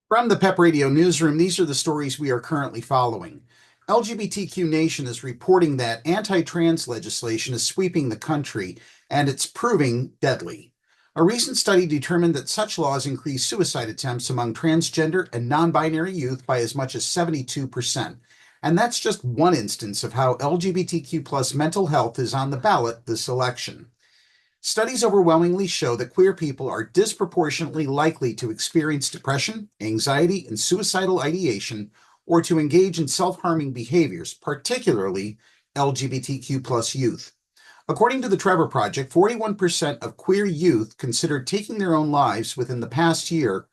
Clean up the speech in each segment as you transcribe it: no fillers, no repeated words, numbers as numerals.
From the PEP Radio newsroom, these are the stories we are currently following. LGBTQ Nation is reporting that anti-trans legislation is sweeping the country, and it's proving deadly. A recent study determined that such laws increase suicide attempts among transgender and non-binary youth by as much as 72%. And that's just one instance of how LGBTQ plus mental health is on the ballot this election. Studies overwhelmingly show that queer people are disproportionately likely to experience depression, anxiety, and suicidal ideation, or to engage in self-harming behaviors, particularly LGBTQ plus youth. According to the Trevor Project, 41% of queer youth considered taking their own lives within the past year,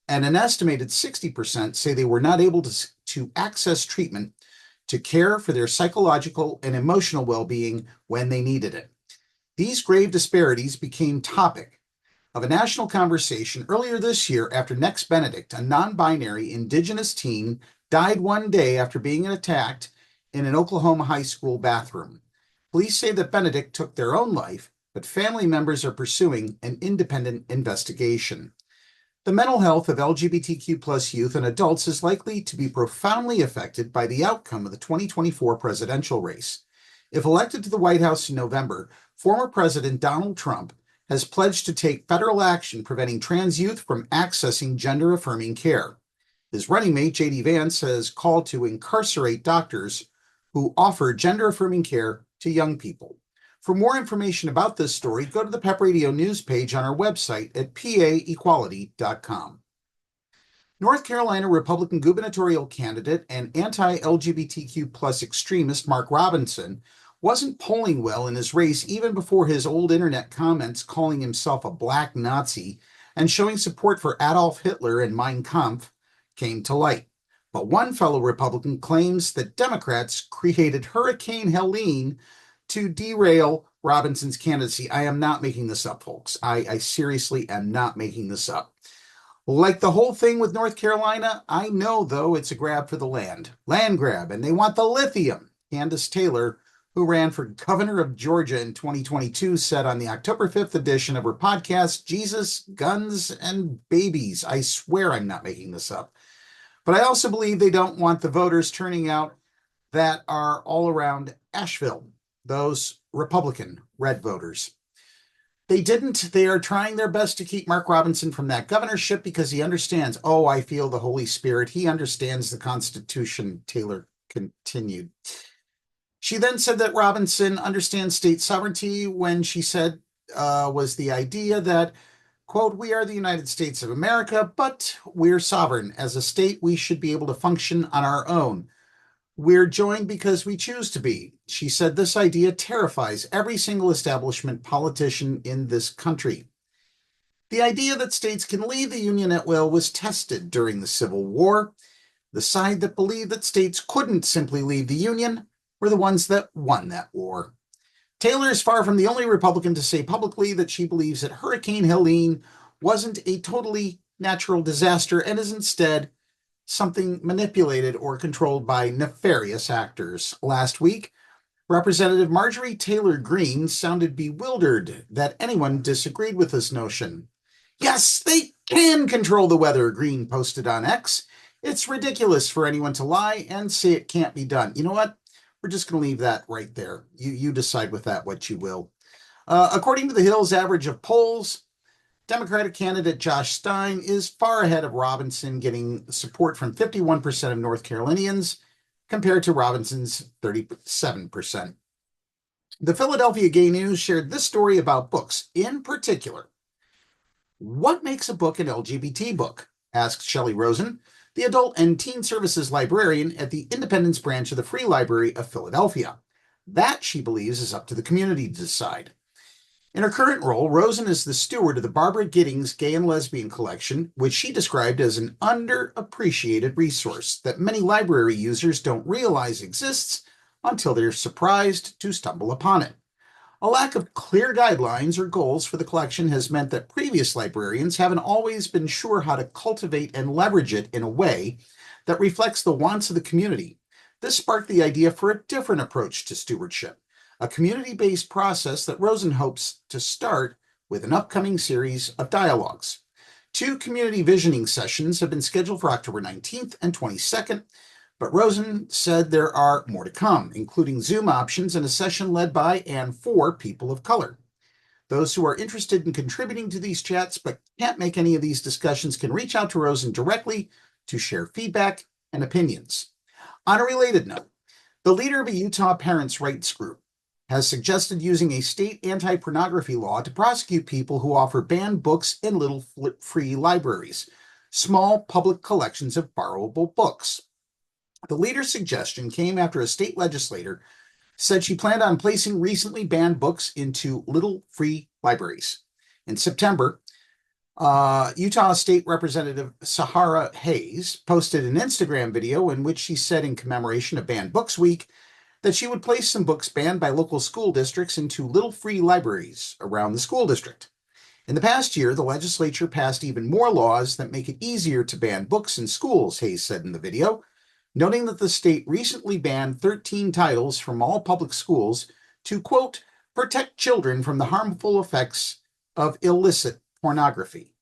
and an estimated 60% say they were not able to access treatment to care for their psychological and emotional well-being when they needed it. These grave disparities became topic of a national conversation earlier this year after Next Benedict, a non-binary Indigenous teen, died one day after being attacked in an Oklahoma high school bathroom. Police say that Benedict took their own life, but family members are pursuing an independent investigation. The mental health of LGBTQ plus youth and adults is likely to be profoundly affected by the outcome of the 2024 presidential race. If elected to the White House in November, former President Donald Trump has pledged to take federal action preventing trans youth from accessing gender-affirming care. His running mate, J.D. Vance, has called to incarcerate doctors who offer gender-affirming care to young people. For more information about this story, go to the PEP Radio news page on our website at paequality.com. North Carolina Republican gubernatorial candidate and anti-LGBTQ plus extremist Mark Robinson wasn't polling well in his race even before his old internet comments calling himself a black Nazi and showing support for Adolf Hitler and Mein Kampf came to light. But one fellow Republican claims that Democrats created Hurricane Helene to derail Robinson's candidacy. I am not making this up, folks. I seriously am not making this up. Like the whole thing with North Carolina, I know, though, it's a grab for the land grab, and they want the lithium. Kandiss Taylor, who ran for governor of Georgia in 2022, said on the October 5th edition of her podcast, Jesus, Guns, and Babies. I swear I'm not making this up. But I also believe they don't want the voters turning out that are all around Asheville, those Republican red voters. They didn't. They are trying their best to keep Mark Robinson from that governorship because he understands, oh, I feel the Holy Spirit. He understands the Constitution, Taylor continued. She then said that Robinson understands state sovereignty when she said was the idea that, quote, we are the United States of America, but we're sovereign. As a state, we should be able to function on our own. We're joined because we choose to be. She said this idea terrifies every single establishment politician in this country. The idea that states can leave the Union at will was tested during the Civil War. The side that believed that states couldn't simply leave the Union were the ones that won that war. Taylor is far from the only Republican to say publicly that she believes that Hurricane Helene wasn't a totally natural disaster and is instead something manipulated or controlled by nefarious actors. Last week, Representative Marjorie Taylor Greene sounded bewildered that anyone disagreed with this notion. Yes, they can control the weather, Greene posted on X. It's ridiculous for anyone to lie and say it can't be done. You know what? We're just going to leave that right there. You decide with that what you will. According to the Hill's average of polls, Democratic candidate Josh Stein is far ahead of Robinson, getting support from 51% of North Carolinians compared to Robinson's 37%. The Philadelphia Gay News shared this story about books. In particular, what makes a book an LGBT book? Asked Shelley Rosen, the adult and teen services librarian at the Independence branch of the Free Library of Philadelphia. That, she believes, is up to the community to decide. In her current role, Rosen is the steward of the Barbara Giddings Gay and Lesbian Collection, which she described as an underappreciated resource that many library users don't realize exists until they're surprised to stumble upon it. A lack of clear guidelines or goals for the collection has meant that previous librarians haven't always been sure how to cultivate and leverage it in a way that reflects the wants of the community. This sparked the idea for a different approach to stewardship, a community-based process that Rosen hopes to start with an upcoming series of dialogues. 2 community visioning sessions have been scheduled for October 19th and 22nd, but Rosen said there are more to come, including Zoom options and a session led by and for people of color. Those who are interested in contributing to these chats but can't make any of these discussions can reach out to Rosen directly to share feedback and opinions. On a related note, the leader of a Utah parents' rights group has suggested using a state anti-pornography law to prosecute people who offer banned books in little free libraries, small public collections of borrowable books. The leader's suggestion came after a state legislator said she planned on placing recently banned books into little free libraries. In September, Utah State Representative Sahara Hayes posted an Instagram video in which she said, in commemoration of Banned Books Week, that she would place some books banned by local school districts into little free libraries around the school district. In the past year, the legislature passed even more laws that make it easier to ban books in schools, Hayes said in the video, noting that the state recently banned 13 titles from all public schools to, quote, protect children from the harmful effects of illicit pornography.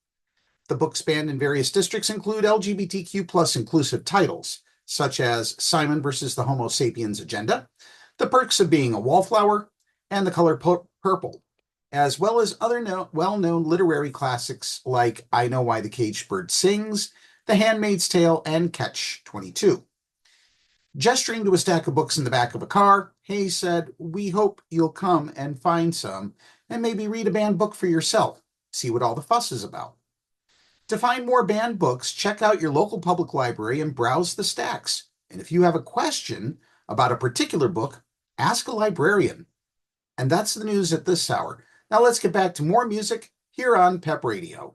The books banned in various districts include LGBTQ plus inclusive titles, such as Simon versus the Homo sapiens Agenda, The Perks of Being a Wallflower, and The Color Purple, as well as other well-known literary classics like I Know Why the Caged Bird Sings, The Handmaid's Tale, and Catch 22. Gesturing to a stack of books in the back of a car, Hayes said, we hope you'll come and find some and maybe read a banned book for yourself, see what all the fuss is about. To find more banned books, check out your local public library and browse the stacks. And if you have a question about a particular book, ask a librarian. And that's the news at this hour. Now let's get back to more music here on PEP Radio.